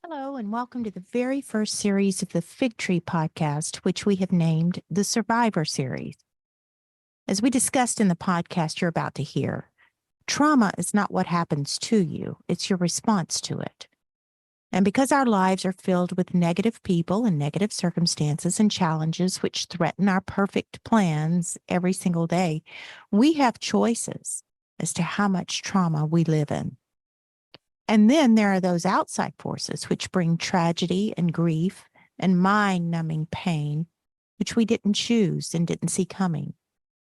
Hello, and welcome to the very first series of the Fig Tree podcast, which we have named the Survivor Series. As we discussed in the podcast you're about to hear, trauma is not what happens to you, it's your response to it. And because our lives are filled with negative people and negative circumstances and challenges which threaten our perfect plans every single day, we have choices as to how much trauma we live in. And then there are those outside forces which bring tragedy and grief and mind-numbing pain, which we didn't choose and didn't see coming.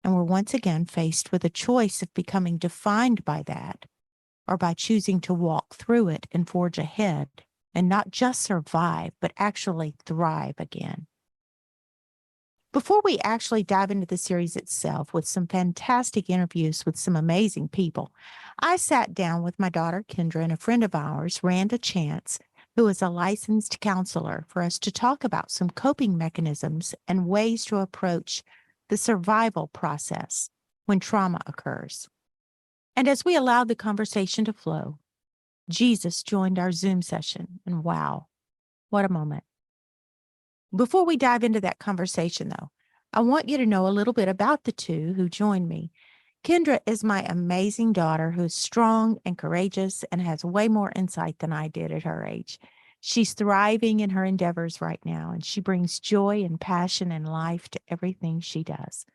And we're once again faced with a choice of becoming defined by that, or by choosing to walk through it and forge ahead and not just survive, but actually thrive again. Before we actually dive into the series itself with some fantastic interviews with some amazing people, I sat down with my daughter, Kendra, and a friend of ours, Randa, who is a licensed counselor, for us to talk about some coping mechanisms and ways to approach the survival process when trauma occurs. And as we allowed the conversation to flow, Jesus joined our Zoom session, and wow, what a moment. Before we dive into that conversation, though, I want you to know a little bit about the two who joined me. Kendra is my amazing daughter who is strong and courageous and has way more insight than I did at her age. She's thriving in her endeavors right now, and she brings joy and passion and life to everything she does.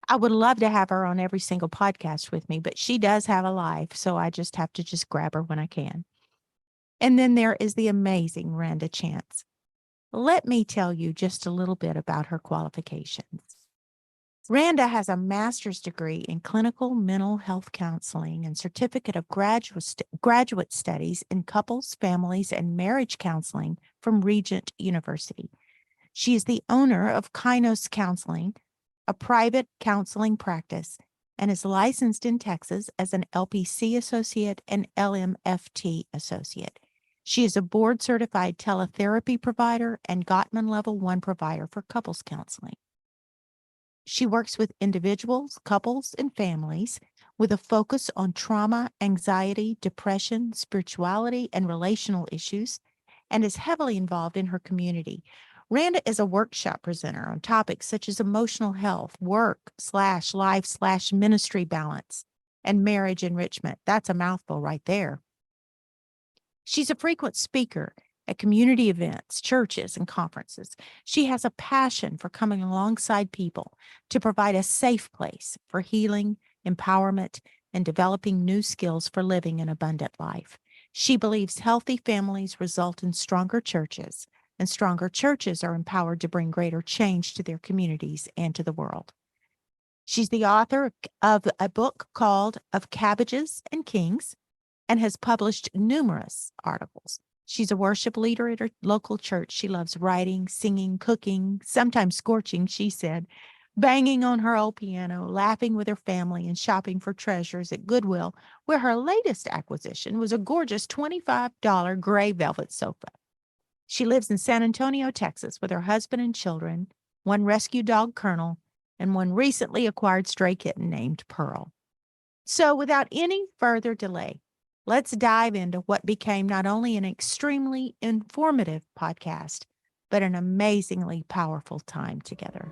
I would love to have her on every single podcast with me, but she does have a life, so I just have to grab her when I can. And then there is the amazing Randa Chance. Let me tell you just a little bit about her qualifications. Randa has a master's degree in clinical mental health counseling and certificate of graduate studies in couples, families, and marriage counseling from Regent University. She is the owner of Kainos Counseling, a private counseling practice, and is licensed in Texas as an LPC associate and LMFT associate. She is a board-certified teletherapy provider and Gottman Level 1 provider for couples counseling. She works with individuals, couples, and families with a focus on trauma, anxiety, depression, spirituality, and relational issues, and is heavily involved in her community. Randa is a workshop presenter on topics such as emotional health, work/life/ministry balance, and marriage enrichment. That's a mouthful right there. She's a frequent speaker at community events, churches, and conferences. She has a passion for coming alongside people to provide a safe place for healing, empowerment, and developing new skills for living an abundant life. She believes healthy families result in stronger churches, and stronger churches are empowered to bring greater change to their communities and to the world. She's the author of a book called Of Cabbages and Kings, and has published numerous articles. She's a worship leader at her local church. She loves writing, singing, cooking, sometimes scorching, she said, banging on her old piano, laughing with her family, and shopping for treasures at Goodwill, where her latest acquisition was a gorgeous $25 gray velvet sofa. She lives in San Antonio, Texas, with her husband and children, one rescue dog, Colonel, and one recently acquired stray kitten named Pearl. So without any further delay, let's dive into what became not only an extremely informative podcast, but an amazingly powerful time together.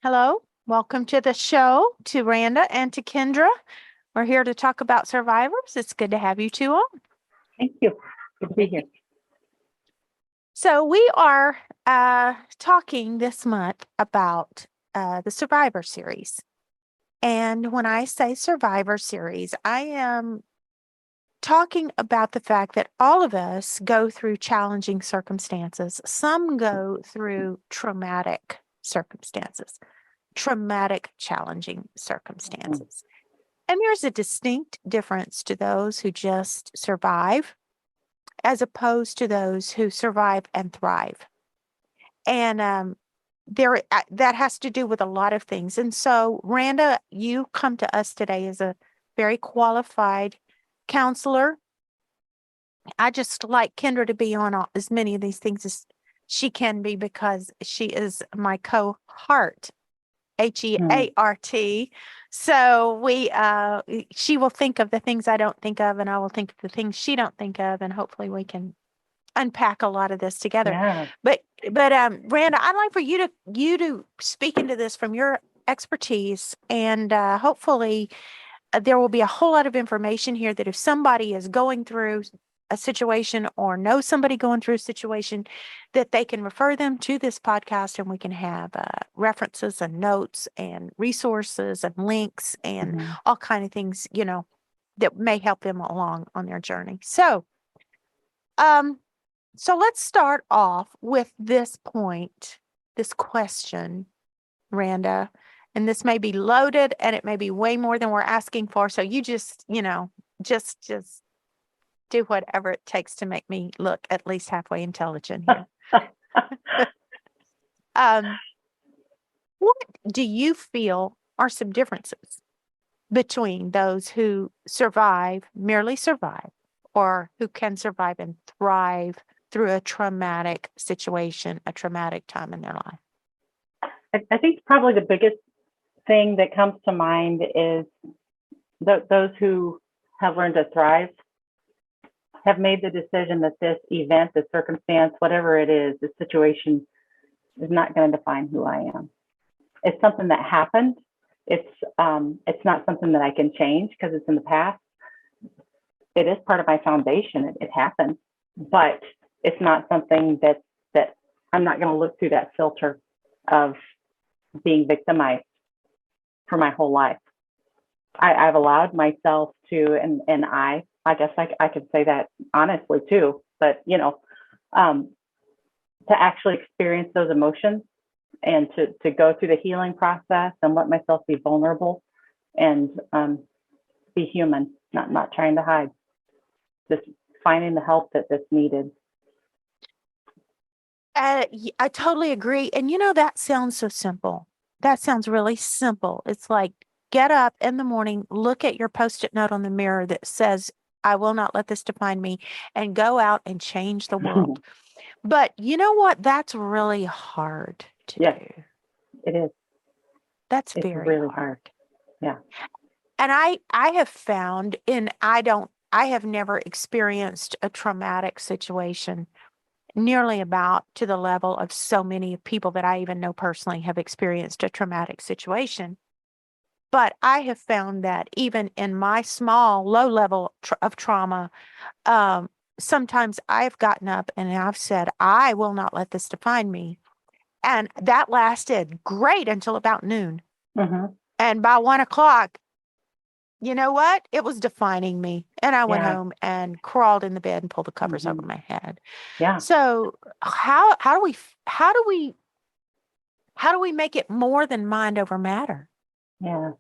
Hello, welcome to the show, to Randa and to Kendra. We're here to talk about survivors. It's good to have you two on. Thank you. Good to be here. So we are talking this month about the Survivor Series. And when I say Survivor Series, I am talking about the fact that all of us go through challenging circumstances. Some go through traumatic, challenging circumstances. And there's a distinct difference to those who just survive as opposed to those who survive and thrive. And that has to do with a lot of things. And so, Randa, you come to us today as a very qualified counselor. I just like Kendra to be on as many of these things as she can be because she is my cohort, HEART. So she will think of the things I don't think of, and I will think of the things she don't think of, and hopefully we can unpack a lot of this together. Yeah. But Randa, I'd like for you to speak into this from your expertise, and hopefully there will be a whole lot of information here that if somebody is going through a situation or knows somebody going through a situation, that they can refer them to this podcast, and we can have references and notes and resources and links and all kind of things, that may help them along on their journey. So let's start off with this point, this question, Randa, and this may be loaded and it may be way more than we're asking for. So you just do whatever it takes to make me look at least halfway intelligent here. What do you feel are some differences between those who merely survive, or who can survive and thrive through a traumatic situation, a traumatic time in their life? I think probably the biggest thing that comes to mind is those who have learned to thrive have made the decision that this event, this circumstance, whatever it is, this situation is not going to define who I am. It's something that happened. It's not something that I can change because it's in the past. It is part of my foundation. It happened, but it's not something that I'm not going to look through that filter of being victimized for my whole life. I've allowed myself to, and I guess I could say that honestly too, but to actually experience those emotions and to go through the healing process and let myself be vulnerable and be human, not trying to hide, just finding the help that's needed. I totally agree. And that sounds so simple. That sounds really simple. It's like, get up in the morning, look at your Post-it note on the mirror that says, I will not let this define me, and go out and change the world. But you know what? That's really hard to do. It is. It's very really hard. Yeah. And I have found, I have never experienced a traumatic situation nearly about to the level of so many people that I even know personally have experienced a traumatic situation. But I have found that even in my small, low level of trauma, sometimes I've gotten up and I've said, I will not let this define me. And that lasted great until about noon. And by 1:00, you know what? It was defining me. And I went home and crawled in the bed and pulled the covers over my head. Yeah. So how do we make it more than mind over matter? Yeah.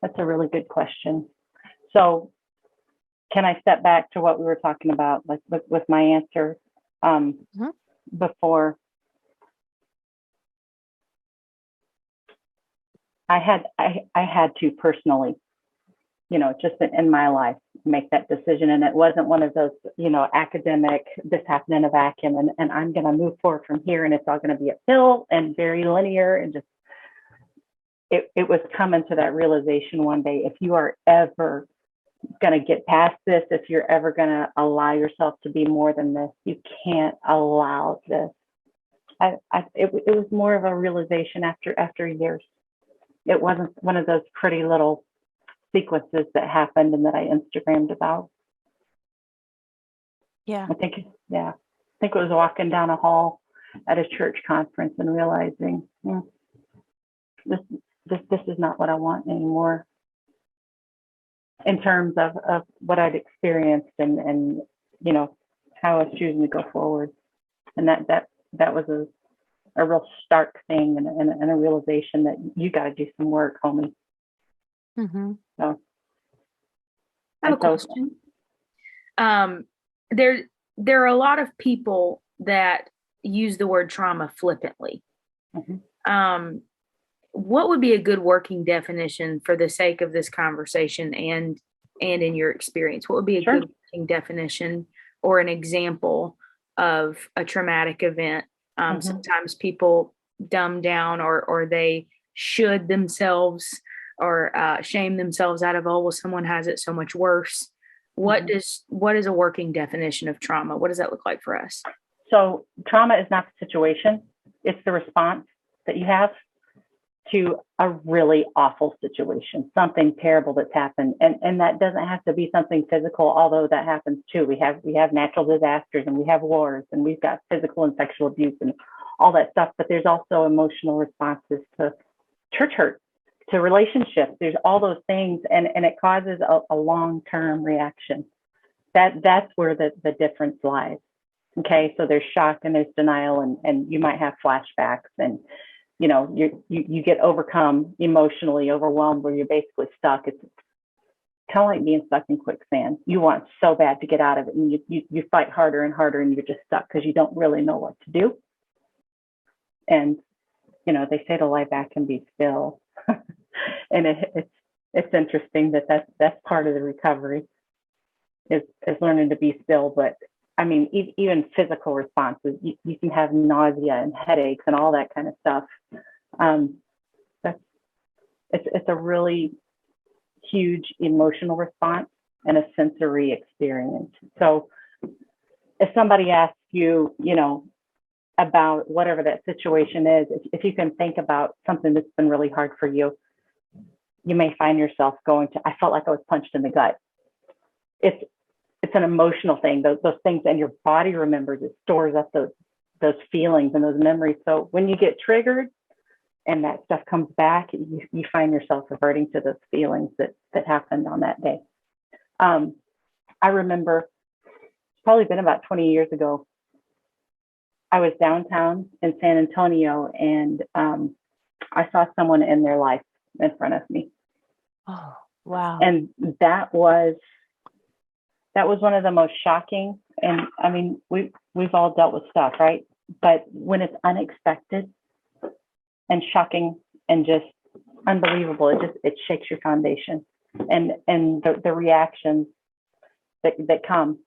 That's a really good question. So can I step back to what we were talking about, like with my answer before? I had to personally, just in my life, make that decision. And it wasn't one of those, academic, this happened in a vacuum and I'm going to move forward from here and it's all going to be uphill and very linear and just, it was coming to that realization one day, if you are ever going to get past this, if you're ever going to allow yourself to be more than this, you can't allow this. It was more of a realization after years. It wasn't one of those pretty little sequences that happened and that I Instagrammed about. Yeah. I think it was walking down a hall at a church conference and realizing this is not what I want anymore in terms of what I'd experienced and how I was choosing to go forward. And that was a real stark thing and a realization that you got to do some work, homie. So I have a question. There are a lot of people that use the word trauma flippantly. What would be a good working definition for the sake of this conversation and in your experience? What would be a good working definition or an example of a traumatic event. Mhm. Sometimes people dumb down or they should themselves or shame themselves out of, oh, well, someone has it so much worse. What is a working definition of trauma? What does that look like for us? So trauma is not the situation. It's the response that you have to a really awful situation, something terrible that's happened. And that doesn't have to be something physical, although that happens too. We have natural disasters and we have wars and we've got physical and sexual abuse and all that stuff. But there's also emotional responses to church hurt, to relationships. There's all those things, and it causes a long-term reaction. That's where the difference lies. Okay, so there's shock and there's denial, and you might have flashbacks, and you get overcome, emotionally overwhelmed, where you're basically stuck. It's kind of like being stuck in quicksand. You want so bad to get out of it, and you fight harder and harder, and you're just stuck because you don't really know what to do. And they say to lie back and be still, and it's interesting that's part of the recovery is learning to be still. But I mean, even physical responses, you can have nausea and headaches and all that kind of stuff. It's a really huge emotional response and a sensory experience. So if somebody asks you, about whatever that situation is, if you can think about something that's been really hard for you, you may find yourself going to, I felt like I was punched in the gut. It's an emotional thing. Those things, and your body remembers, it stores up those feelings and those memories. So when you get triggered and that stuff comes back, you find yourself reverting to those feelings that happened on that day. I remember, it's probably been about 20 years ago, I was downtown in San Antonio, and I saw someone end their life in front of me. Oh, wow. And that was one of the most shocking. And I mean, we've all dealt with stuff, right? But when it's unexpected and shocking and just unbelievable, it shakes your foundation. And the reactions that come.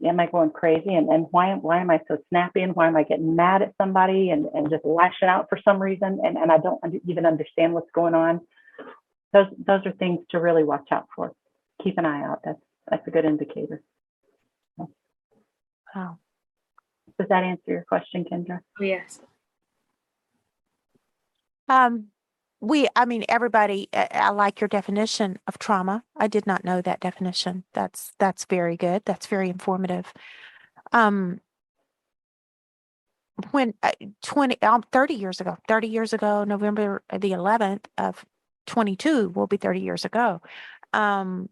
Am I going crazy? And why am I so snappy? And why am I getting mad at somebody and just lashing out for some reason? And I don't even understand what's going on. Those are things to really watch out for. Keep an eye out. That's a good indicator. Wow. Does that answer your question, Kendra? Yes. Everybody, I like your definition of trauma. I did not know that definition. That's very good. That's very informative. When 30 years ago, November the 11th of 22 will be 30 years ago. I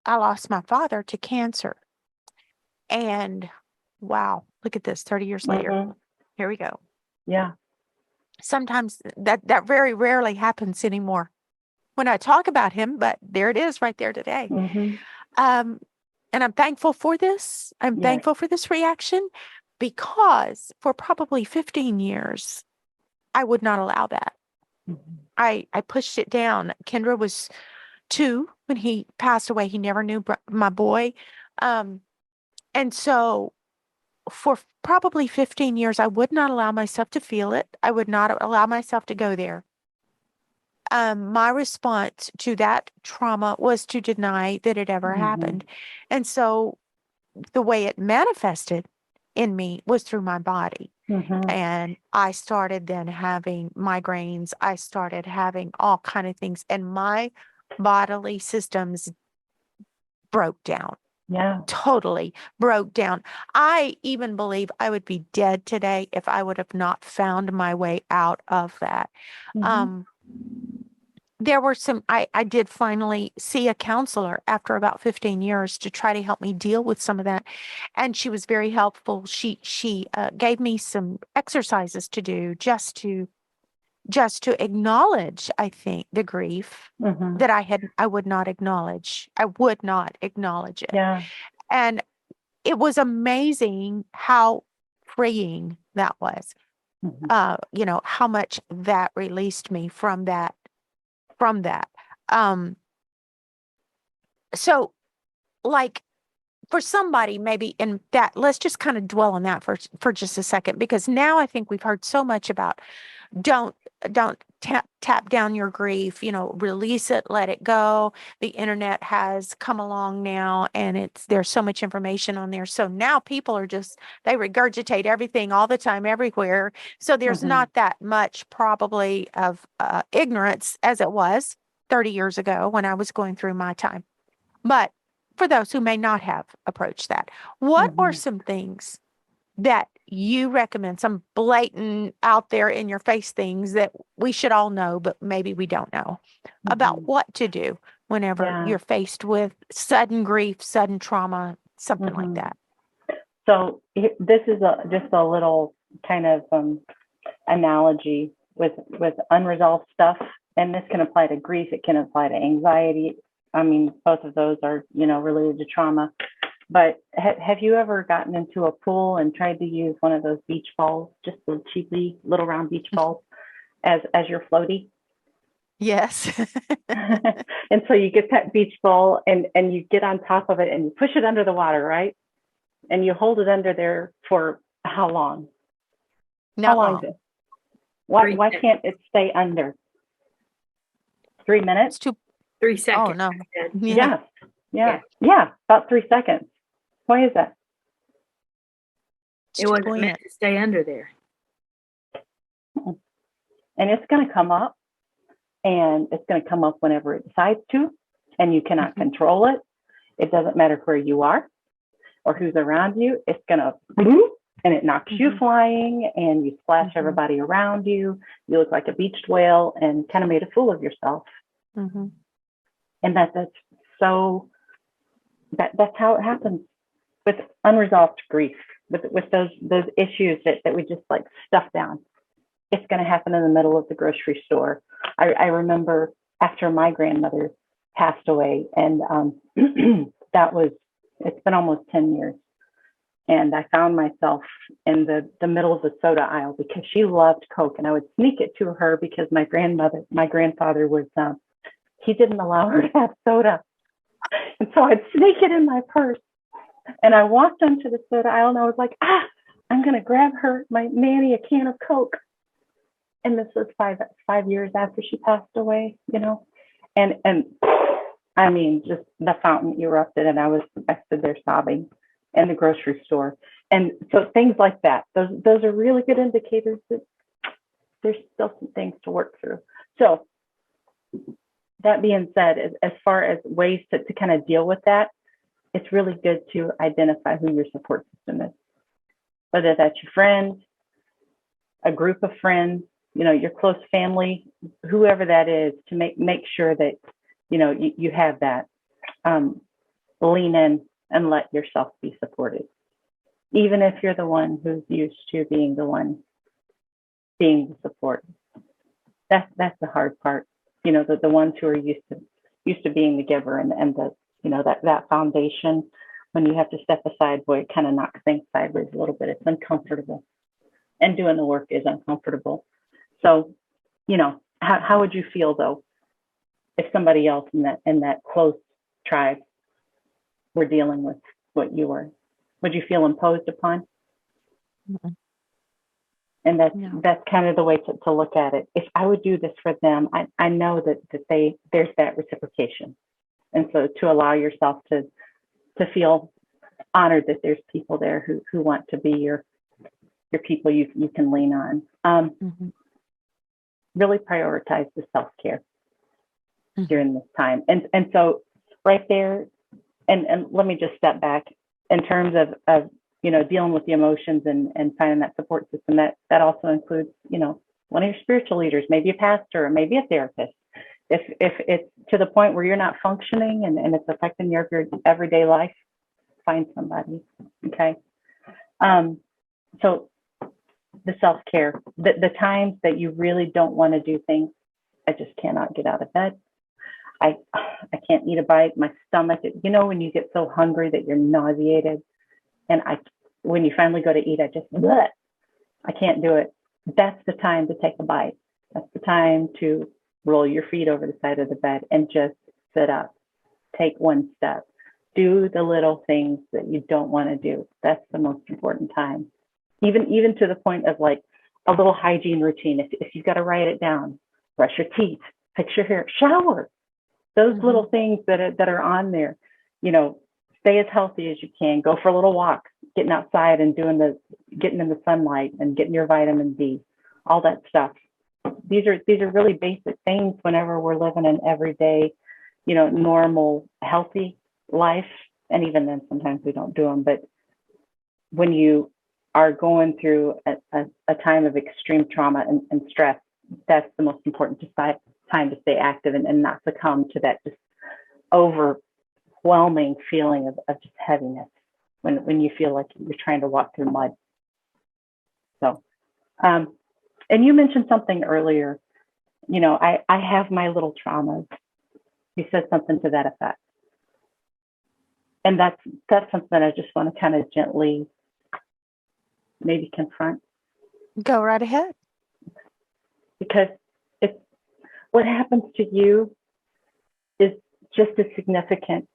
lost my father to cancer. And wow, look at this, 30 years later. Here we go. Yeah. Sometimes that very rarely happens anymore when I talk about him, but there it is right there today. And I'm thankful for this. I'm thankful for this reaction, because for probably 15 years, I would not allow that. I pushed it down. Kendra was 2 when he passed away. He never knew my boy. And so for probably 15 years, I would not allow myself to feel it. I would not allow myself to go there. My response to that trauma was to deny that it ever happened. And so the way it manifested in me was through my body. And I started then having migraines. I started having all kind of things, and my bodily systems broke down. Yeah. Totally broke down. I even believe I would be dead today if I would have not found my way out of that. There were I did finally see a counselor after about 15 years to try to help me deal with some of that. And she was very helpful. She gave me some exercises to do just to acknowledge, I think, the grief that I would not acknowledge. I would not acknowledge it. Yeah. And it was amazing how freeing that was. How much that released me from that. So like for somebody maybe in that, let's just kind of dwell on that for just a second, because now I think we've heard so much about don't tap down your grief, release it, let it go. The internet has come along now, and there's so much information on there. So now people are they regurgitate everything all the time, everywhere. So there's not that much probably of ignorance as it was 30 years ago when I was going through my time. But for those who may not have approached that, what are some things that you recommend, some blatant out there in your face things that we should all know, but maybe we don't know about what to do whenever you're faced with sudden grief, sudden trauma, something like that? So this is just a little kind of analogy with unresolved stuff. And this can apply to grief. It can apply to anxiety. I mean, both of those are, related to trauma. But have you ever gotten into a pool and tried to use one of those beach balls, just the cheapy little round beach balls, as your floaty? Yes. And so you get that beach ball and you get on top of it and you push it under the water, right? And you hold it under there for how long? Not how long long. is it? Why can't it stay under? 3 minutes? 3 seconds. Oh, no. Yeah. About 3 seconds. Why is that? It wasn't meant to stay under there. And it's going to come up, and it's going to come up whenever it decides to, and you cannot control it. It doesn't matter where you are or who's around you. It's going to bloop, and it knocks you flying, and you splash everybody around you. You look like a beached whale and kind of made a fool of yourself. And that's how it happens with unresolved grief, with those issues that we just like stuff down. It's going to happen in the middle of the grocery store. I remember after my grandmother passed away, and it's been almost 10 years. And I found myself in the middle of the soda aisle because she loved Coke, and I would sneak it to her because my grandfather was, he didn't allow her to have soda. And so I'd sneak it in my purse. And I walked onto the soda aisle and I was like, I'm going to grab my Manny a can of Coke. And this was five years after she passed away, and I mean, just the fountain erupted, and I stood there sobbing in the grocery store. And so things like that, those are really good indicators that there's still some things to work through. So that being said, as far as ways to kind of deal with that, it's really good to identify who your support system is, whether that's your friend, a group of friends, your close family, whoever that is, to make sure that, you have that. Lean in and let yourself be supported, even if you're the one who's used to being the one being the support. That's the hard part. The ones who are used to being the giver, and the that foundation, when you have to step aside, boy, it kind of knocks things sideways a little bit. It's uncomfortable, and doing the work is uncomfortable. So, how would you feel though if somebody else in that close tribe were dealing with what you were? Would you feel imposed upon? And that's kind of the way to look at it. If I would do this for them, I know that there's that reciprocation. And so to allow yourself to feel honored that there's people there who want to be your people you can lean on. Really prioritize the self-care during this time. And so right there, and let me just step back in terms of dealing with the emotions and finding that support system. That also includes, one of your spiritual leaders, maybe a pastor, or maybe a therapist. If it's to the point where you're not functioning and it's affecting your everyday life, find somebody. Okay. So the self-care, the times that you really don't want to do things. I just cannot get out of bed. I can't eat a bite. My stomach, when you get so hungry that you're nauseated, and when you finally go to eat, I can't do it. That's the time to take a bite. That's the time to roll your feet over the side of the bed and just sit up. Take one step. Do the little things that you don't want to do. That's the most important time. Even to the point of like a little hygiene routine. If you've got to write it down, brush your teeth, fix your hair, shower. Those little things that are on there. Stay as healthy as you can. Go for a little walk, getting outside and getting in the sunlight and getting your vitamin D, all that stuff. These are really basic things whenever we're living an everyday, normal, healthy life. And even then, sometimes we don't do them. But when you are going through a time of extreme trauma and stress, that's the most important time to stay active and not succumb to that just overwhelming feeling of just heaviness when you feel like you're trying to walk through mud. So, and you mentioned something earlier, I have my little traumas. You said something to that effect. And that's something that I just want to kind of gently maybe confront. Go right ahead. Because what happens to you is just as significant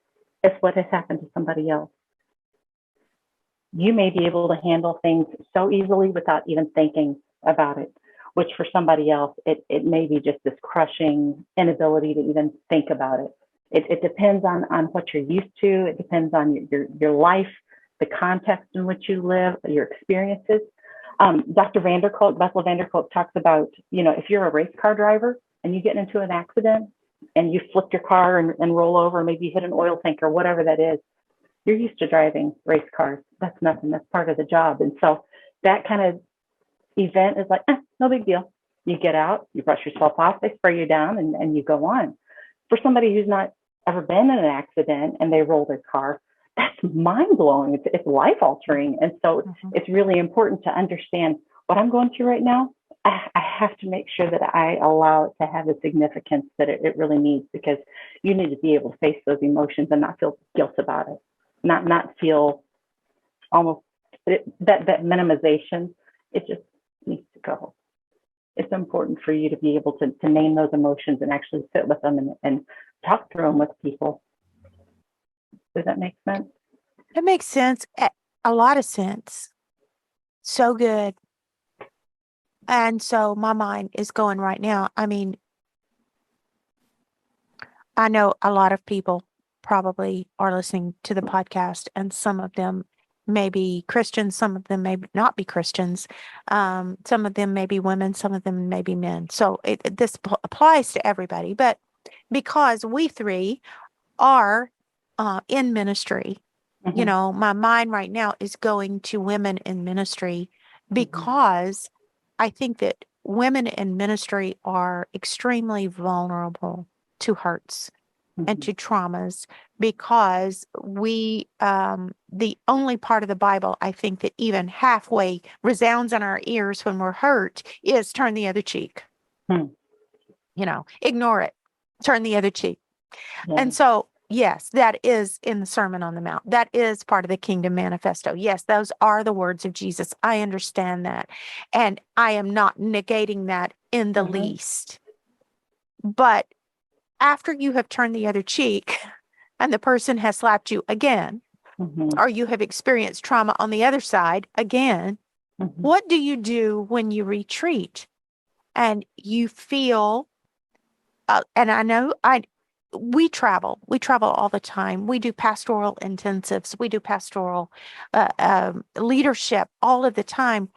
as what has happened to somebody else. You may be able to handle things so easily without even thinking about it, which for somebody else, it may be just this crushing inability to even think about it. It depends on what you're used to. It depends on your life, the context in which you live, your experiences. Dr. Bethel Vanderkolk talks about, if you're a race car driver and you get into an accident and you flip your car and roll over, maybe you hit an oil tank or whatever that is, you're used to driving race cars. That's nothing. That's part of the job. And so that kind of event is like, no big deal. You get out, you brush yourself off, they spray you down, and you go on. For somebody who's not ever been in an accident and they roll their car, that's mind blowing. It's life altering. And so it's really important to understand what I'm going through right now. I have to make sure that I allow it to have the significance that it really needs, because you need to be able to face those emotions and not feel guilt about it, not feel almost that minimization. It just needs to go. It's important for you to be able to name those emotions and actually sit with them and talk through them with people. Does that make sense? It makes sense. A lot of sense. So good. And so my mind is going right now. I mean, I know a lot of people probably are listening to the podcast, and some of them may be Christians, some of them may not be Christians, some of them may be women, some of them may be men. So this applies to everybody. But because we three are in ministry, my mind right now is going to women in ministry, because I think that women in ministry are extremely vulnerable to hurts and to traumas, because we, the only part of the Bible I think that even halfway resounds in our ears when we're hurt is turn the other cheek. Ignore it, turn the other cheek. Yeah. And so, yes, that is in the Sermon on the Mount. That is part of the Kingdom Manifesto. Yes, those are the words of Jesus. I understand that. And I am not negating that in the least. But after you have turned the other cheek and the person has slapped you again, or you have experienced trauma on the other side again, what do you do when you retreat and you feel, and I know we travel all the time. We do pastoral intensives. We do pastoral leadership all of the time.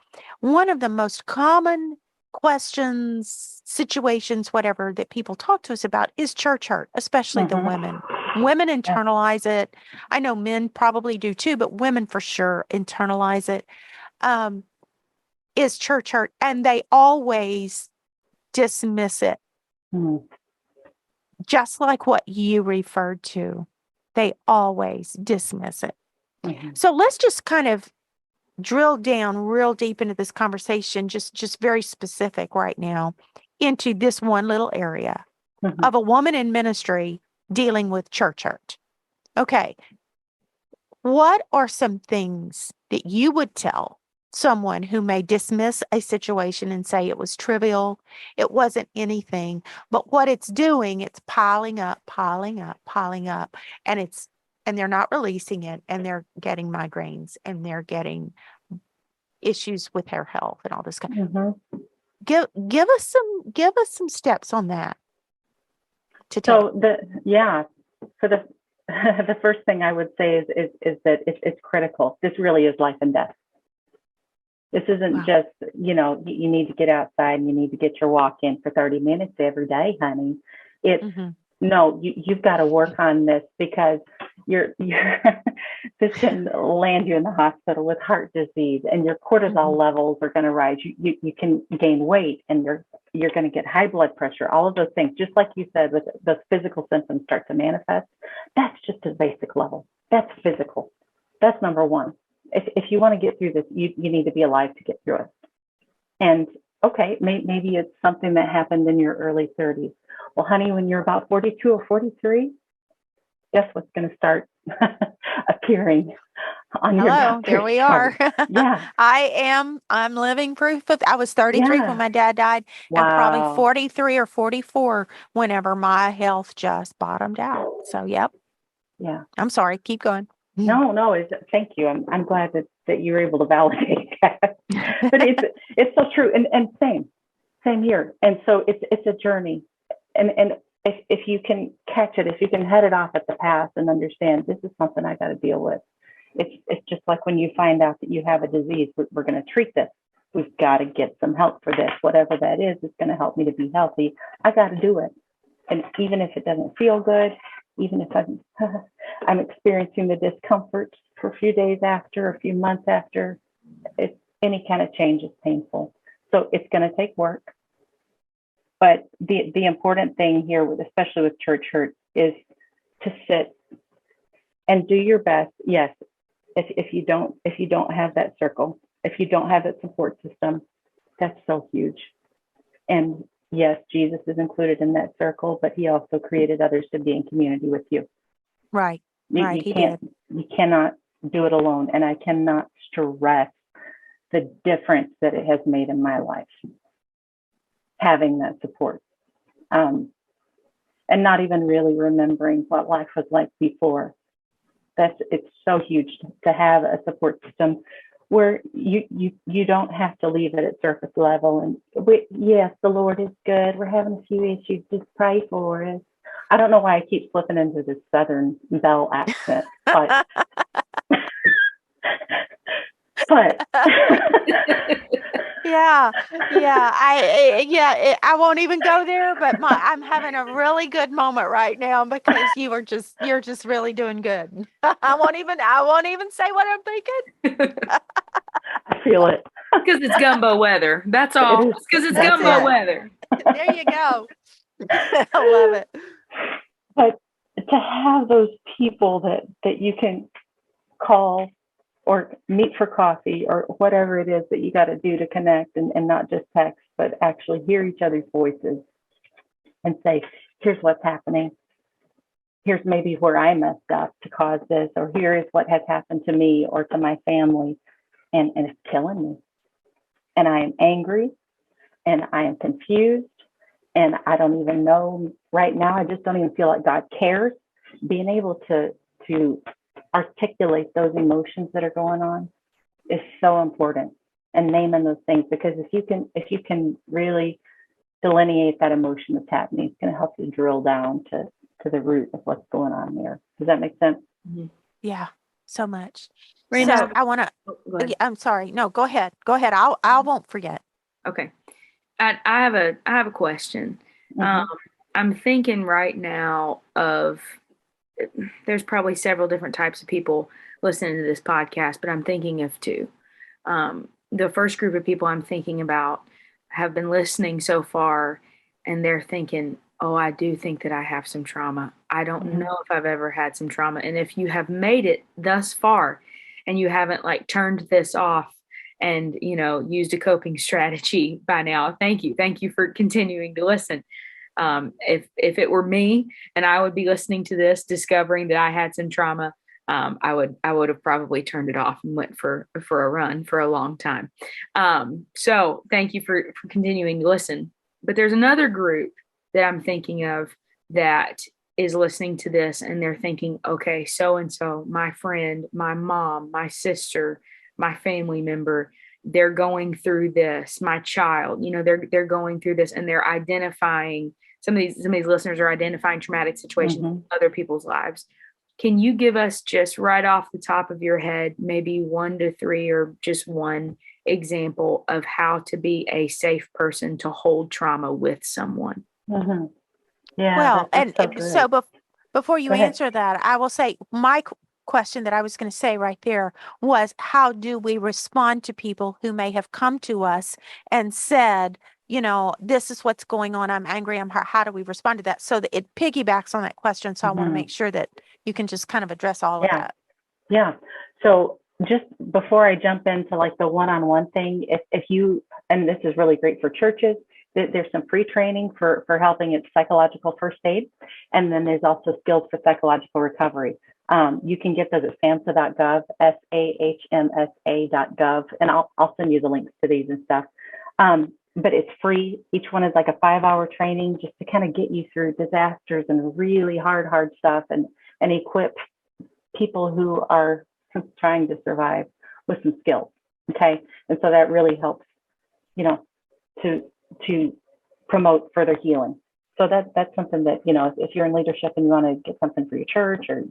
One of the most common questions, situations, whatever, that people talk to us about is church hurt, especially the women. Women internalize it. I know men probably do too, but women for sure internalize it. Is church hurt, and they always dismiss it. Just like what you referred to, they always dismiss it. So let's just kind of drill down real deep into this conversation, just very specific right now, into this one little area of a woman in ministry dealing with church hurt. Okay. What are some things that you would tell someone who may dismiss a situation and say it was trivial, it wasn't anything, but what it's doing, it's piling up, and it's and they're not releasing it, and they're getting migraines, and they're getting issues with their health and all this kind. Mm-hmm. Give us some steps on that to take. So the the first thing I would say is that it's critical. This really is life and death. This isn't just, you need to get outside and you need to get your walk in for 30 minutes every day, honey. It's no, you've got to work on this, because this can land you in the hospital with heart disease, and your cortisol levels are going to rise. You can gain weight, and you're going to get high blood pressure, all of those things. Just like you said, with the physical symptoms start to manifest. That's just a basic level. That's physical. That's number one. If you want to get through this, you need to be alive to get through it. And okay, maybe it's something that happened in your early 30s. Well, honey, when you're about 42 or 43, guess what's going to start appearing on your doctor's there we chart? are. Yeah. I'm living proof of, I was 33 when my dad died, and probably 43 or 44 whenever my health just bottomed out. So, yep. Yeah. I'm sorry. Keep going. No, thank you. I'm glad that you were able to validate that. But it's so true. And same here. And so it's a journey. And if you can catch it, if you can head it off at the pass and understand this is something I got to deal with. It's just like when you find out that you have a disease, we're going to treat this. We've got to get some help for this. Whatever that is going to help me to be healthy. I got to do it. And even if it doesn't feel good, even if I'm experiencing the discomfort for a few days after, a few months after, any kind of change is painful. So it's going to take work. But the important thing here, especially with church hurt, is to sit and do your best. Yes, if you don't have that circle, if you don't have that support system, that's so huge. And yes, Jesus is included in that circle, but he also created others to be in community with you. Right. You cannot do it alone. And I cannot stress the difference that it has made in my life, having that support. And not even really remembering what life was like before. It's so huge to have a support system where you don't have to leave it at surface level. And yes, the Lord is good. We're having a few issues. Just pray for us. I don't know why I keep slipping into this Southern Belle accent, but I won't even go there, but I'm having a really good moment right now because you're just really doing good. I won't even say what I'm thinking. I feel it. Because it's gumbo weather. That's all. Because it's gumbo weather. There you go. I love it. But to have those people that you can call or meet for coffee or whatever it is that you got to do to connect and not just text, but actually hear each other's voices and say, here's what's happening. Here's maybe where I messed up to cause this, or here is what has happened to me or to my family. And it's killing me. And I am angry and I am confused. And I don't even know right now. I just don't even feel like God cares. Being able to articulate those emotions that are going on is so important, and naming those things, because if you can really delineate that emotion that's happening, it's going to help you drill down to the root of what's going on there. Does that make sense? Mm-hmm. Yeah, so much. Randa, so I want to. I'm sorry. No, go ahead. I won't forget. Okay. I have a question. Mm-hmm. I'm thinking right now of, there's probably several different types of people listening to this podcast, but I'm thinking of two. The first group of people I'm thinking about have been listening so far, and they're thinking, oh, I do think that I have some trauma. I don't know if I've ever had some trauma. And if you have made it thus far and you haven't turned this off and, used a coping strategy by now, thank you. Thank you for continuing to listen. If it were me and I would be listening to this, discovering that I had some trauma, I would have probably turned it off and went for a run for a long time. So thank you for continuing to listen. But there's another group that I'm thinking of that is listening to this and they're thinking, okay, so and so, my friend, my mom, my sister, my family member, they're going through this, my child, they're going through this, and they're identifying, some of these listeners are identifying traumatic situations in other people's lives. Can you give us, just right off the top of your head, maybe 1 to 3 or just one example of how to be a safe person to hold trauma with someone? Mm-hmm. Yeah, Well, that's so and so good. before you Go ahead. answer that, I will say my question that I was going to say right there was, how do we respond to people who may have come to us and said, this is what's going on. I'm angry. I'm hurt. How do we respond to that? So that it piggybacks on that question. So I want to Mhm. make sure that you can just kind of address all of Yeah. that. Yeah. So just before I jump into like the one-on-one thing, if you, and this is really great for churches, there's some free training for helping it's psychological first aid. And then there's also skills for psychological recovery. You can get those at samhsa.gov, SAHMSA.gov, and I'll send you the links to these and stuff. But it's free. Each one is like a 5-hour training just to kind of get you through disasters and really hard stuff, and equip people who are trying to survive with some skills. Okay. And so that really helps, to promote further healing. So that's something that, if you're in leadership and you want to get something for your church, or,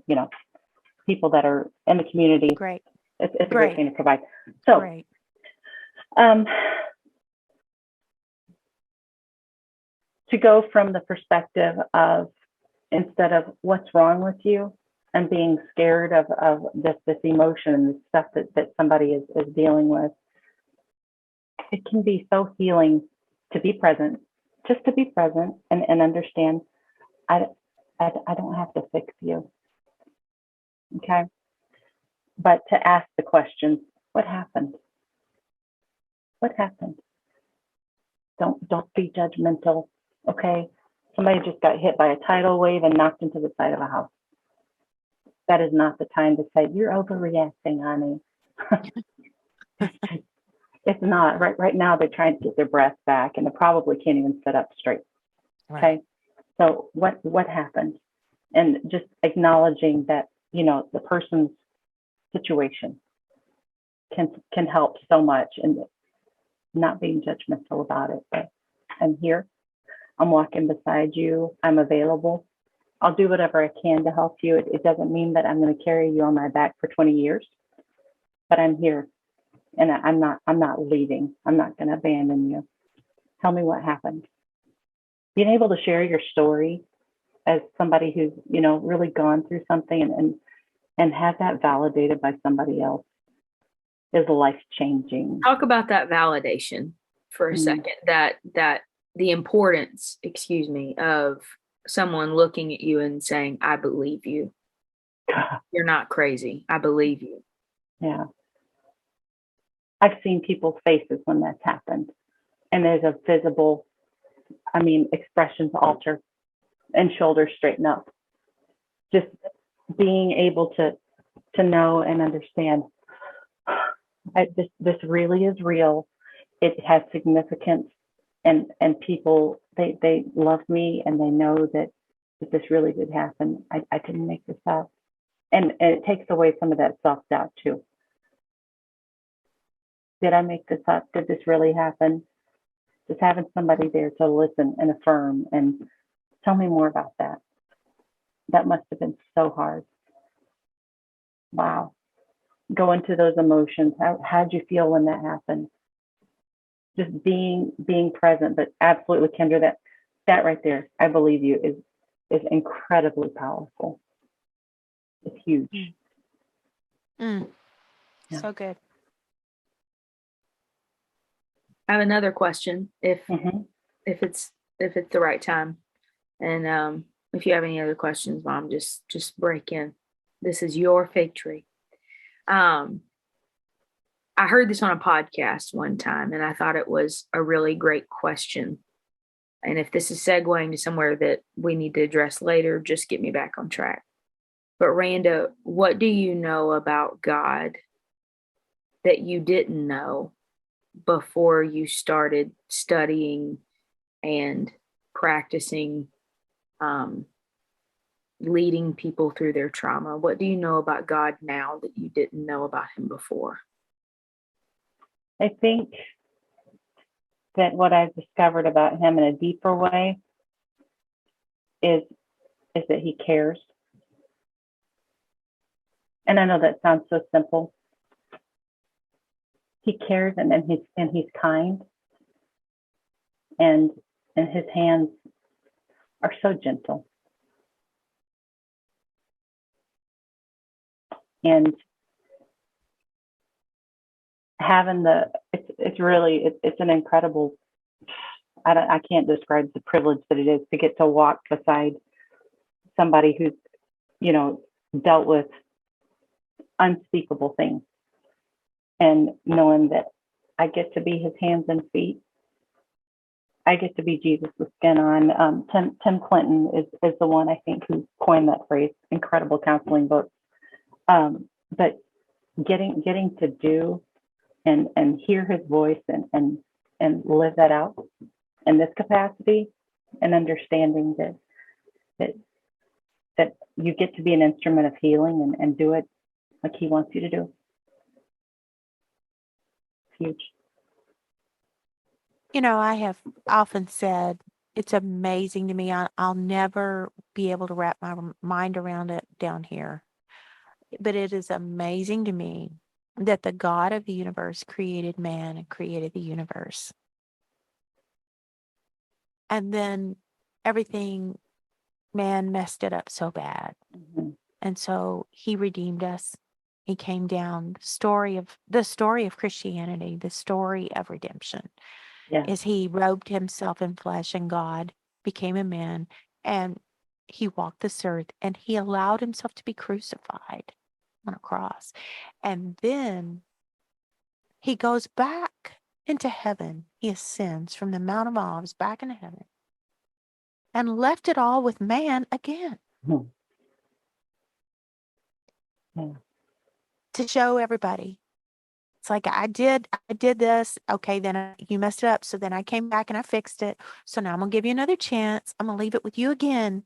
people that are in the community, Great. it's a great thing to provide. So, Great. To go from the perspective of, instead of what's wrong with you and being scared of this emotion, this stuff that somebody is dealing with, it can be so healing to be present, just to be present and understand, I don't have to fix you. Okay. But to ask the question, what happened? What happened? Don't be judgmental. Okay. Somebody just got hit by a tidal wave and knocked into the side of a house. That is not the time to say, you're overreacting, honey. It's not. Right now, they're trying to get their breath back, and they probably can't even sit up straight. Right. Okay. So what happened? And just acknowledging that, the person's situation can help so much, and not being judgmental about it. But I'm here. I'm walking beside you. I'm available. I'll do whatever I can to help you. It doesn't mean that I'm going to carry you on my back for 20 years, but I'm here, and I'm not leaving. I'm not going to abandon you. Tell me what happened. Being able to share your story as somebody who's, really gone through something and have that validated by somebody else is life changing. Talk about that validation for a second, that the importance, of someone looking at you and saying, I believe you. You're not crazy. I believe you. Yeah. I've seen people's faces when that's happened, and there's a visible, expressions alter and shoulders straighten up. Just being able to know and understand, this really is real. It has significance, and people, they love me, and they know that this really did happen. I didn't make this up, and it takes away some of that self-doubt too. Did I make this up? Did this really happen? Just having somebody there to listen and affirm and tell me more about that. That must have been so hard. Wow. Go into those emotions. How'd you feel when that happened? Just being present. But absolutely, Kendra, that right there, I believe you, is incredibly powerful. It's huge. Yeah. So good. I have another question, if it's the right time, and if you have any other questions, Mom, just break in. This is your fig tree. I heard this on a podcast one time, and I thought it was a really great question. And if this is segueing to somewhere that we need to address later, just get me back on track. But Randa, what do you know about God that you didn't know before you started studying and practicing leading people through their trauma? What do you know about God now that you didn't know about him before? I think that what I've discovered about him in a deeper way is that he cares. And I know that sounds so simple. He cares, and he's kind, and his hands are so gentle. And having it's an incredible, I can't describe the privilege that it is to get to walk beside somebody who's, dealt with unspeakable things, and knowing that I get to be his hands and feet. I get to be Jesus with skin on. Tim Clinton is the one, I think, who coined that phrase. Incredible counseling book. But getting to do and hear his voice and live that out in this capacity, and understanding that you get to be an instrument of healing and do it like he wants you to do. It's huge. I have often said it's amazing to me. I'll never be able to wrap my mind around it down here. But it is amazing to me that the God of the universe created man and created the universe. And then everything, man messed it up so bad. Mm-hmm. And so he redeemed us. He came down. The story of Christianity, the story of redemption, is he robed himself in flesh, and God became a man, and he walked this earth, and he allowed himself to be crucified on a cross. And then he goes back into heaven. He ascends from the Mount of Olives back into heaven and left it all with man again. Mm-hmm. Yeah. To show everybody. It's like, I did this. Okay, then you messed it up. So then I came back and I fixed it. So now I'm going to give you another chance. I'm going to leave it with you again.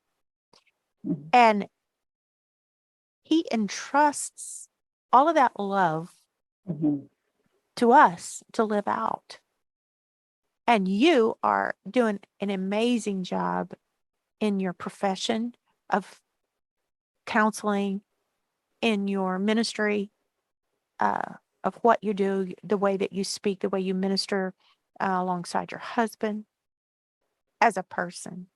Mm-hmm. And he entrusts all of that love Mm-hmm. to us to live out. And you are doing an amazing job in your profession of counseling, in your ministry, of what you do, the way that you speak, the way you minister alongside your husband as a person.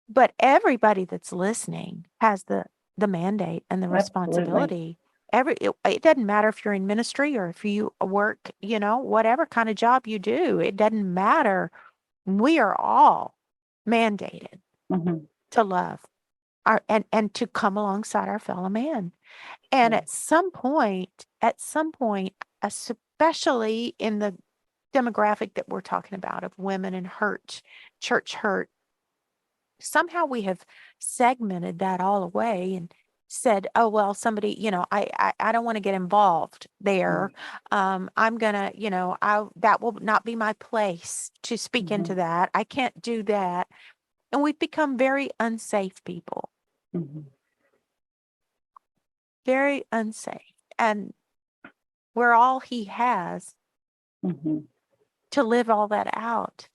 But everybody that's listening has the mandate and the responsibility. It doesn't matter if you're in ministry or if you work, whatever kind of job you do, it doesn't matter. We are all mandated Mm-hmm. to love and to come alongside our fellow man. And Yeah. at some point, especially in the demographic that we're talking about of women and hurt, church hurt, somehow we have segmented that all away and said, oh, well, somebody, I don't want to get involved there. I'm going to, that will not be my place to speak Mm-hmm. into that. I can't do that. And we've become very unsafe people, Mm-hmm. very unsafe. And we're all he has Mm-hmm. to live all that out.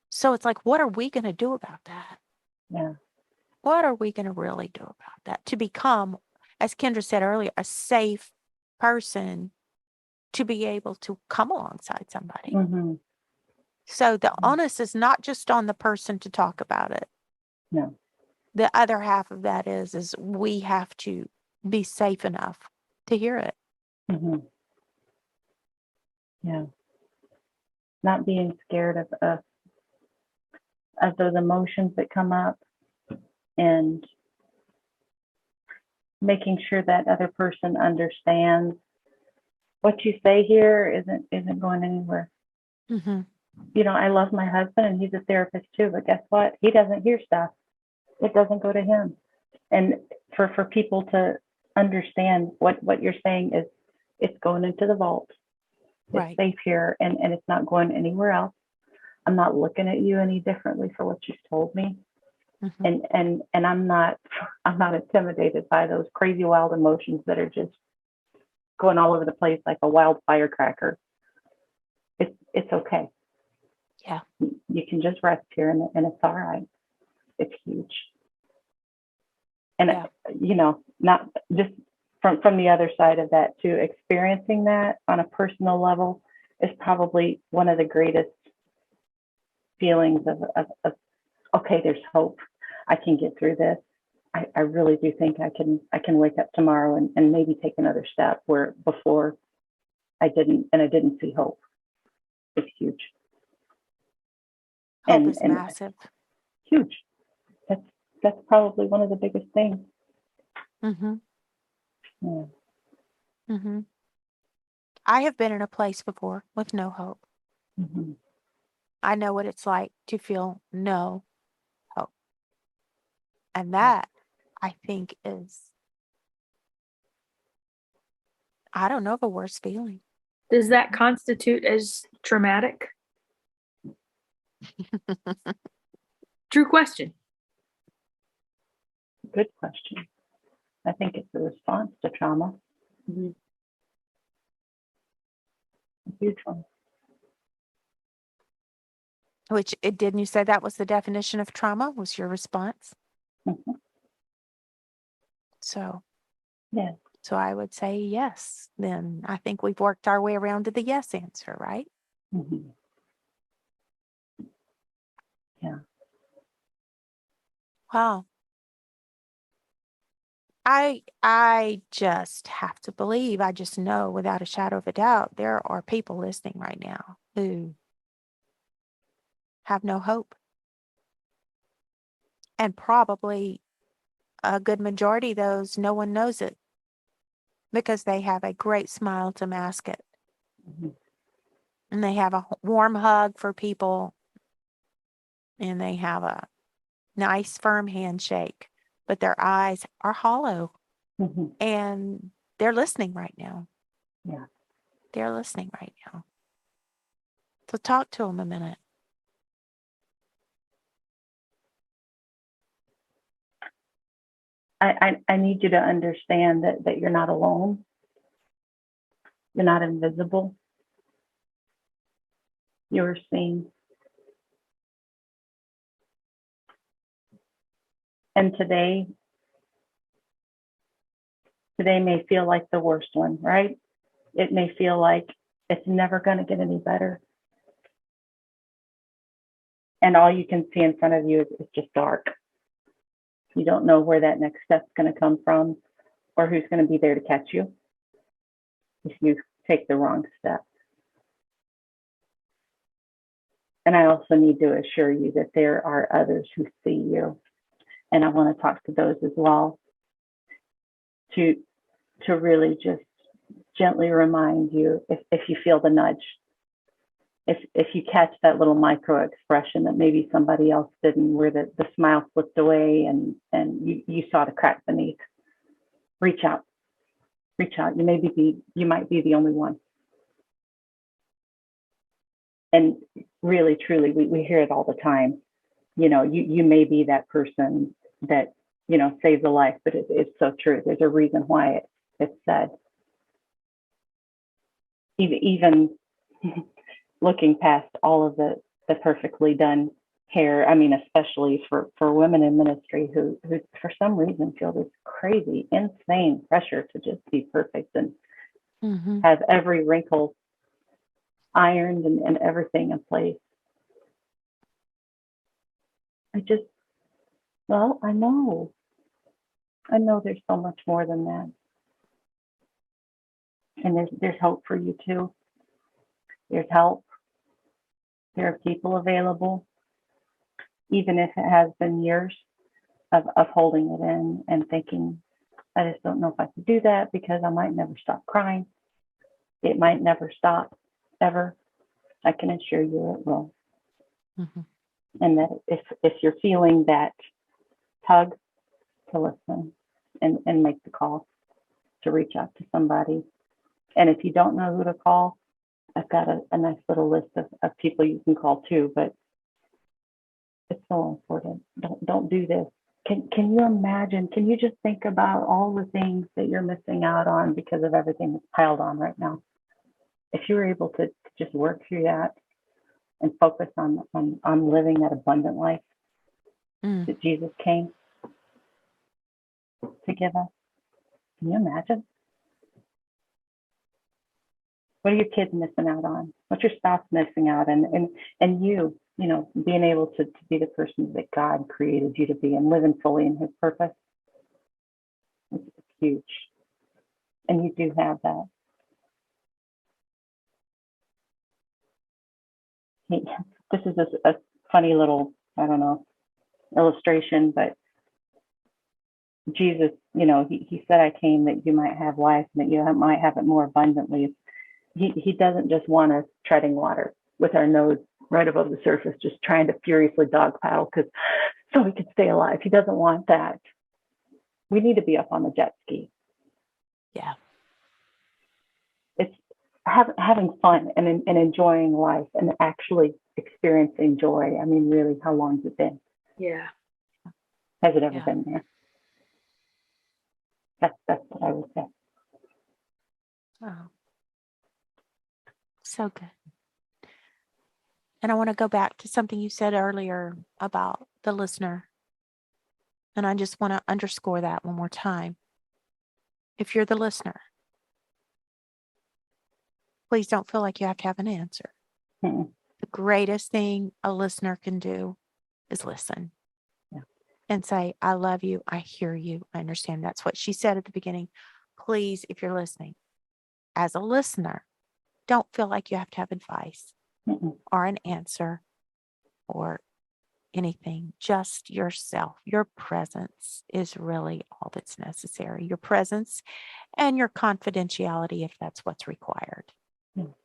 So it's like, what are we going to do about that? Yeah. What are we going to really do about that? To become, as Kendra said earlier, a safe person to be able to come alongside somebody. Mm-hmm. So the onus is not just on the person to talk about it. No. The other half of that is we have to be safe enough to hear it. Mm-hmm. Yeah. Not being scared of those emotions that come up, and making sure that other person understands what you say here isn't going anywhere. Mm-hmm. I love my husband, and he's a therapist too, but guess what? He doesn't hear stuff. It doesn't go to him. And for people to understand what you're saying is, it's going into the vault. It's Right. safe here, and it's not going anywhere else. I'm not looking at you any differently for what you've told me. Mhm. And I'm not intimidated by those crazy wild emotions that are just going all over the place like a wild firecracker. It's okay. Yeah. You can just rest here, and it's all right. It's huge. And Yeah. not just from the other side of that too, experiencing that on a personal level is probably one of the greatest feelings of okay, there's hope. I can get through this. I really do think I can wake up tomorrow and maybe take another step where before I didn't see hope. It's huge. Hope And is massive. huge. That's that's probably one of the biggest things. Mm-hmm. Yeah. Mm-hmm. I have been in a place before with no hope. Mm-hmm. I know what it's like to feel no hope. And Yeah. that, I think, is, I don't know, the worst feeling. Does that constitute as traumatic? True question. Good question. I think it's a response to trauma. Mhm. A huge one. Which, didn't you say that was the definition of trauma, was your response? Mm-hmm. So, Yeah. so I would say yes. Then I think we've worked our way around to the yes answer, right? Mm-hmm. Yeah. Wow. I just have to believe, I just know without a shadow of a doubt, there are people listening right now who have no hope. And probably a good majority of those, no one knows it because they have a great smile to mask it. Mm-hmm. And they have a warm hug for people, and they have a nice, firm handshake, but their eyes are hollow, Mm-hmm. and they're listening right now. Yeah. They're listening right now. So talk to them a minute. I need you to understand that you're not alone. You're not invisible. You're seen. And today may feel like the worst one, right? It may feel like it's never going to get any better. And all you can see in front of you is just dark. You don't know where that next step's going to come from or who's going to be there to catch you if you take the wrong step. And I also need to assure you that there are others who see you. And I want to talk to those as well to really just gently remind you if you feel the nudge, if you catch that little micro expression that maybe somebody else didn't, where the smile slipped away and you saw the crack beneath, reach out. You might be the only one. And really, truly, we hear it all the time. You may be that person that, saves a life, but it's so true. There's a reason why it's said. Even looking past all of the perfectly done hair, I mean, especially for women in ministry who for some reason feel this crazy, insane pressure to just be perfect and Mm-hmm. have every wrinkle ironed and everything in place. Well, I know there's so much more than that. And there's hope for you too. There's help. There are people available, even if it has been years of holding it in and thinking, I just don't know if I can do that because I might never stop crying. It might never stop ever. I can assure you it will. Mm-hmm. And that if you're feeling that tug, to listen and make the call to reach out to somebody. And if you don't know who to call, I've got a nice little list of people you can call too. But It's so important. Don't do this. Can you imagine? Can you just think about all the things that you're missing out on because of everything that's piled on right now? If you were able to just work through that and focus on living that abundant life that Jesus came to give us, can you imagine? What are your kids missing out on? What's your spouse missing out on? And you know, being able to be the person that God created you to be and living fully in his purpose. It's huge. And you do have that. This is a funny little, I don't know, illustration, but Jesus, you know, he said, I came that you might have life and that you might have it more abundantly. He doesn't just want us treading water with our nose right above the surface, just trying to furiously dog paddle so we can stay alive. He doesn't want that. We need to be up on the jet ski. Yeah. It's having fun and enjoying life and actually experiencing joy. I mean, really, how long has it been? Yeah. Has it ever been there? That's what I would say. Oh, so good. And I want to go back to something you said earlier about the listener. And I just want to underscore that one more time. If you're the listener, please don't feel like you have to have an answer. Mm-mm. The greatest thing a listener can do is listen. Yeah. And say, I love you. I hear you. I understand. That's what she said at the beginning. Please, if you're listening, as a listener, don't feel like you have to have advice Mm-mm. or an answer or anything. Just yourself. Your presence is really all that's necessary. Your presence and your confidentiality, if that's what's required. Mm.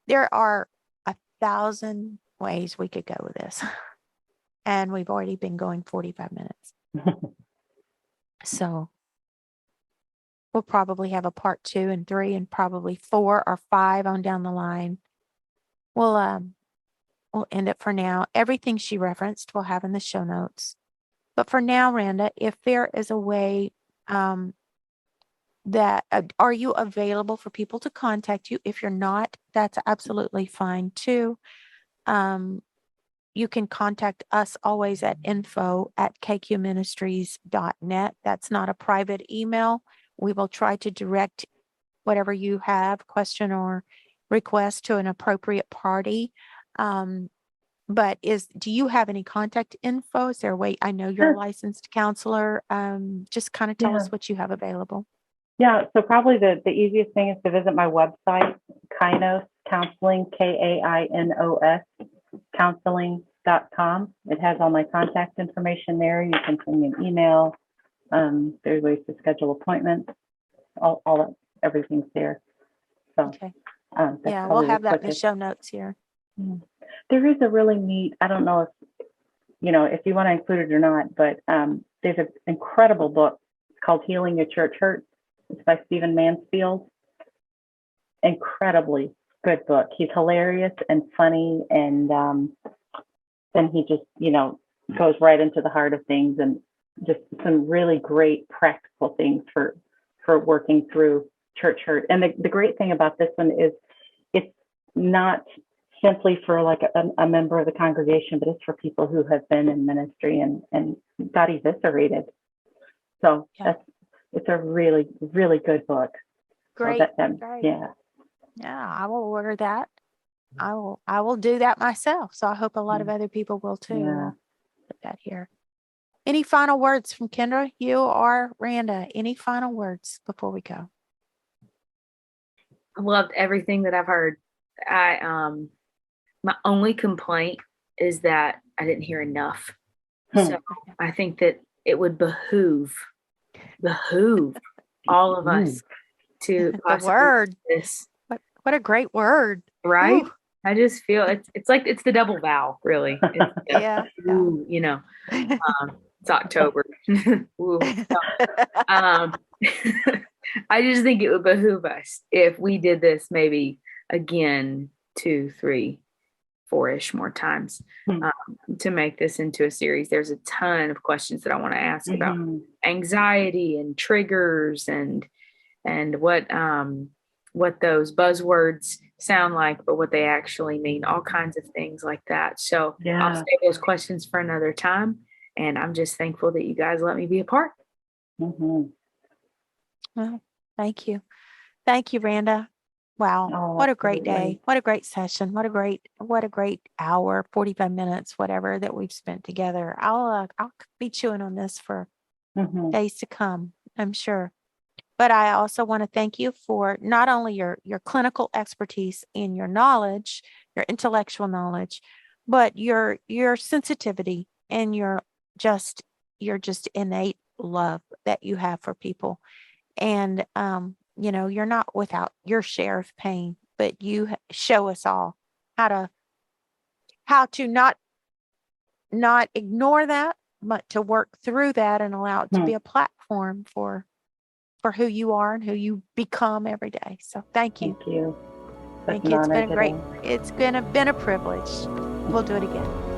There are 1,000 ways we could go with this. And we've already been going 45 minutes. So we'll probably have a part 2 and 3 and probably 4 or 5 on down the line. We'll end it for now. Everything she referenced we'll have in the show notes. But for now, Randa, if there is a way that are you available for people to contact you? If you're not, that's absolutely fine too. You can contact us always at info@kqministries.net. That's not a private email. We will try to direct whatever you have, question or request, to an appropriate party. But do you have any contact info? Is there a way? I know you're a licensed counselor. Just kind of tell us what you have available. Yeah, so probably the easiest thing is to visit my website, Kainos Counseling, Kainos counseling.com. It has all my contact information there. You can send me an email. There's ways to schedule appointments. All that, everything's there. So Okay. that's We'll probably have the that in the quickest. show notes here. There is a really neat, I don't know if you want to include it or not, but there's an incredible book. It's called Healing Your Church Hurt. It's by Stephen Mansfield. Incredibly good book. He's hilarious and funny, and then he just, goes right into the heart of things, and just some really great practical things for working through church hurt. And the great thing about this one is it's not simply for like a member of the congregation, but it's for people who have been in ministry and got eviscerated. So it's a really, really good book. Great. So great. Yeah, I will order that. I will do that myself. So I hope a lot of other people will too. Yeah. I'll put that here. Any final words from Kendra, you or Randa? Any final words before we go? I loved everything that I've heard. My only complaint is that I didn't hear enough. So I think that it would behoove all of us to the word. This. What a great word, right? Ooh. I just feel it's like it's the double vow, really. Yeah. Ooh, it's October. Ooh. I just think it would behoove us if we did this maybe again 2, 3, 4-ish more times Hmm. to make this into a series. There's a ton of questions that I want to ask about Mhm. anxiety and triggers and what those buzzwords sound like, but what they actually mean, all kinds of things like that. So I'll Yeah. save those questions for another time. And I'm just thankful that you guys let me be a part. Mhm. Well, thank you. Thank you, Randa. Wow. Oh, What a great absolutely. day. What a great session. What a great hour, 45 minutes, whatever that we've spent together. I'll be chewing on this for Mhm. days to come, I'm sure. But I also want to thank you for not only your clinical expertise and your knowledge, your intellectual knowledge, but your sensitivity and your just innate love that you have for people. And you're not without your share of pain, but you show us all how to not ignore that, but to work through that and allow it to be Hmm. a platform for who you are and who you become every day. So thank you. Thank you. Such Thank an you. It's honor been a great, today. it's been a privilege. We'll do it again.